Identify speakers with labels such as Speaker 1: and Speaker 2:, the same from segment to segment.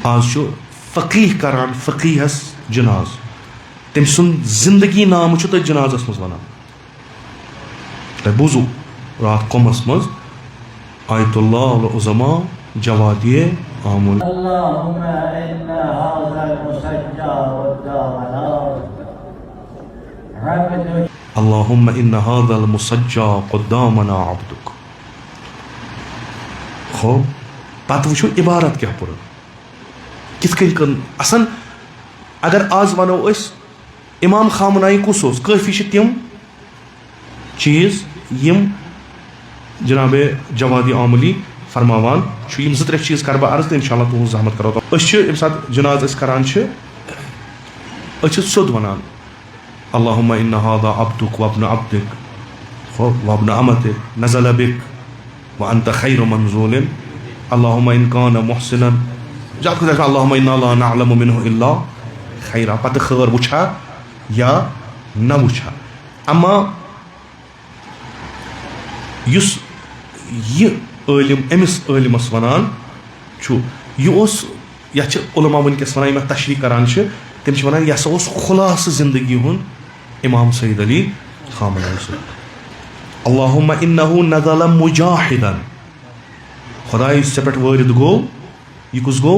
Speaker 1: آج فقیح کران فقیحس جناز تم سن زندگی نام تھی جنازس مز ونان تہ بوزو رات قومس مز آیت اللہ العظما جوادی آمل اللهم ان هذا المسجى قدامنا عبدك. خو پتہ وچھو عبارت کیا پور کت کن اصل اگر آز ونو اس امام خامنائی کس اوس کافی تم چیز یم جناب جوادی آملی فرماوان یم زٕ ترٛےٚ چیز کر بہ عرض تو انشاءاللہ تہذ زحمت کرو ام سات جناز اس کران سیود ونان اللهم ان هذا عبدك وابن عبدك وابن امتك نزل بك وانت خير منزول اللهم ان كان محسنا اللهم انا لا نعلم منه الا خيرا پتہ خیر وچھا یا نہ وچھا اما یس یہ عالم امس عالمس ونان یہ علماء ونکس ونان یم تشریح کران تم ونان یہ ہسا خلاصہ زندگی ہند امام سید علی خامنائی صاحب اللہم انہو نزل مجاہدا خدای سے پہ وارد گو یہ کس گو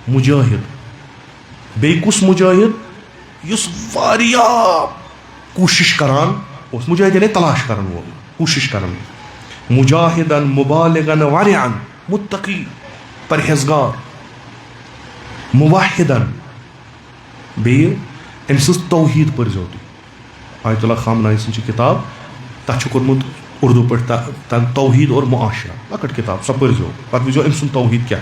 Speaker 1: مجاہد بی کس مجاہد یس واریاہ کوشش کران اس مجاہد یعنی تلاش کرن وول کوشش کرن مجاہدا مبالغا ورعا متقی پرہیزگار موحدا بی ام سز توحید پرزو تھی آیت اللہ خامنائی سن کتاب تک کورمت اردو پہ توحید اور معاشرہ لکٹ کتاب سو پرزو پتہ وچھو ام سن توحید کیا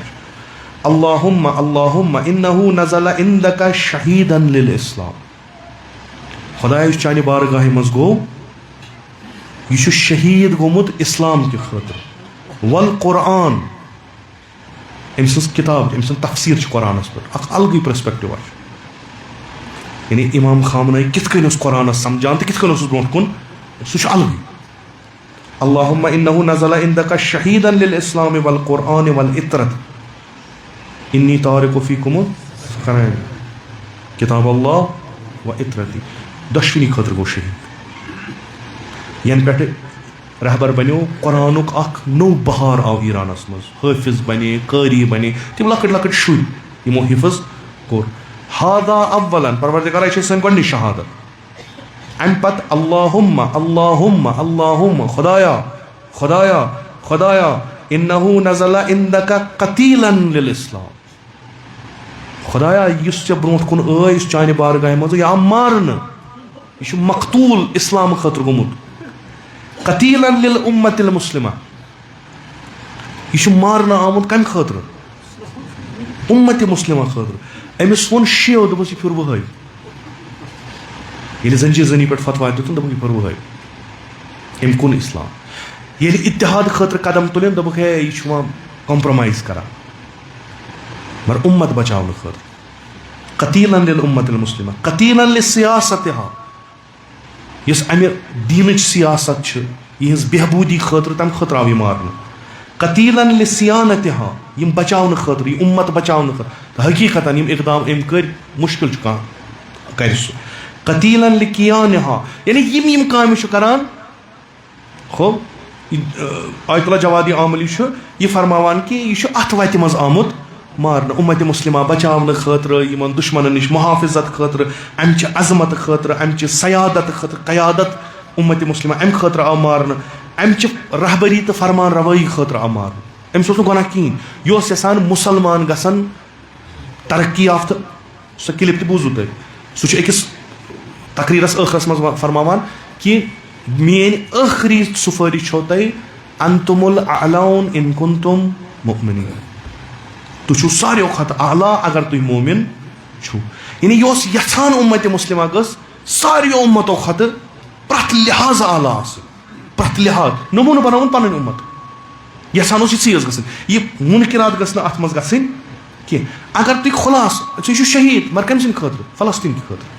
Speaker 1: اللہم اللہم انہو نزل عندک شہیدا للاسلام خدای چانہ بارگاہ مز گو یہ شہید گومت اسلام کی خاطر والقرآن ام سن کتاب ام سن تفسیر قرآنس پہ اخ الگی پرسپیکٹو یعنی امام خامنائی کت کن اس قرآن سمجھان تو کت کن اس برونٹ کن سہ الگی اللہم انہو نزل عندک شہیدا للاسلام والقرآن والعطرت انی تارک فیکم کتاب اللہ و عطرتی دشونی خاطر گو شہید ین پہ رہبر بنو قرآنک اخ نو بہار آو ایرانس مز حافظ بنے قاری بنے تم لکٹ لکٹ شر یمو حفظ کور ہادا اولا پروردگار یہ سن گۄڈنِچ شہادت ام پت اللہم اللہم اللہم خدایا خدایا خدایا انہو نزل عندک قتیلا للاسلام خدایا یس ژےٚ برونٛٹھ کُن ٲس چانہِ بارگاہ منٛز یہِ آو مارنہٕ یہِ چھُ مقتوٗل اسلام خٲطرٕ گوٚمُت قتیلا للامة المسلمہ یہِ چھُ مارنہٕ آمُت کمہِ خٲطرٕ اُمتِ مسلمہ خٲطرٕ امس وون شیو دپس یہ پھر وہائی یعنی زنجیر زنی پہ فتوا دتن دپ یہ پھر وہائی ام کن اسلام یعنی اتحاد خاطر قدم تلن دپک ہے یہ کمپرومائز کران مگر امت بچاؤ خاطر قتیلا للامة المسلمہ قتیلا لسیاستها یس امہ دینچ سیاست یہ بہبودی خاطر تم خاطر آو یہ مارن قتیلا لسیانتها یم بچاؤ خاطر یہ امت بچاؤ خاطر حقیقتا یم اقدام ام کر مشکل کر سو قتیلا لکیانها یعنی یم کام کران خو آیت اللہ جوادی عاملی یہ فرماوان کہ یہ ات وتہ مز آمت مارن امت مسلمہ بچاؤ خاطر یمن دشمنن نش محافظت خاطر امچ عظمت خاطر امچ سیادت خاطر قیادت امت مسلمہ ام خاطر آو مارن امچ رہبری تو فرمان روی خاطر آو مارن امس اوس نہٕ گۄناہ کِہیٖنۍ یہِ اوس یژھان مُسلمان گژھن ترقی یافتہ سۄ کلپ تہِ بوٗزوٕ تۄہہِ سُہ چھُ أکِس تقریٖرس ٲخرس منٛز فرماوان کہِ میٲنۍ ٲخری سُفٲرِش چھو تۄہہِ انتم الاعلون ان کنتم مؤمنین تُہۍ چھِو ساروِیو کھۄتہٕ اعلیٰ اگر تُہۍ مومِن چھِو یعنی یہِ اوس یژھان اُمتِ مُسلمہ گٔژھ ساروِیو اُمتو کھۄتہٕ پرٛٮ۪تھ لحاظ اعلیٰ آسٕنۍ پرٛٮ۪تھ لحاظ نموٗنہٕ بناوُن پنٕنۍ اُمت یژھان اوس یہِ چیٖز گژھٕنۍ یہِ مُنکِرات گٔژھ نہٕ اتھ منٛز گژھٕنۍ کینٛہہ اگر تُہۍ خلاص ژٕ چھُ شہیٖد مگر کٔمۍ سٕنٛدِ خٲطرٕ فلسطیٖن کہِ خٲطرٕ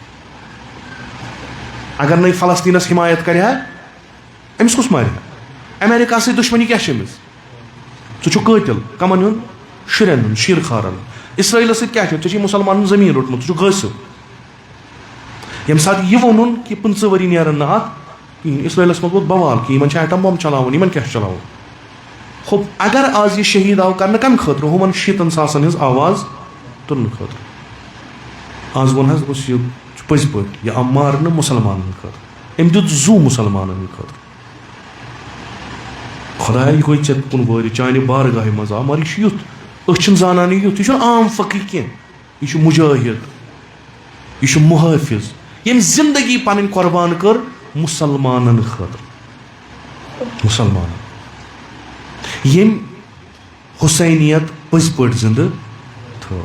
Speaker 1: اگر نہٕ یہِ فلسطیٖنس حمایت کرِ ہا أمِس کُس مارِ ہا امیرکا سۭتۍ دُشمنی کیٛاہ چھِ أمِس ژٕ چھُکھ قٲتِل کمن ہُنٛد شُرٮ۪ن ہُنٛد شیٖر خارن اسرائیل ست کیا ٹھیک مسلمان زمین روٹمت ٹھیک غاصب یم سات یہ ون کہ 15 ؤری نیرن نا ات کہین اسرائیلس مز ووت بوال کہ ان ایٹم بم چلاون ان کیا چلاون خب اگر آج یہ شہید آو کرنے کم خاطر ہمن 6 ساسن ہز آواز تلن خاطر آز ون حظ اس یہ پز پہ یہ آو مارن مسلمان خاطر ام دیت زو مسلمان خاطر خدا یہ گوئی ژےٚ کُن وٲرِ چانہِ بارگاہہِ منٛز آو مگر یہ یُتھ أسۍ چھِنہٕ زانان یہِ یُتھ یہِ چھُنہٕ عام فقیر کینٛہہ یہِ چھُ مُجٲہِد یہِ چھُ محٲفظ ییٚمۍ زندگی پنٕنۍ قۄربان کٔر مُسلمانن خٲطرٕ مُسلمانن ییٚمۍ حُسینیت پٔزۍ پٲٹھۍ زندٕ تھٲو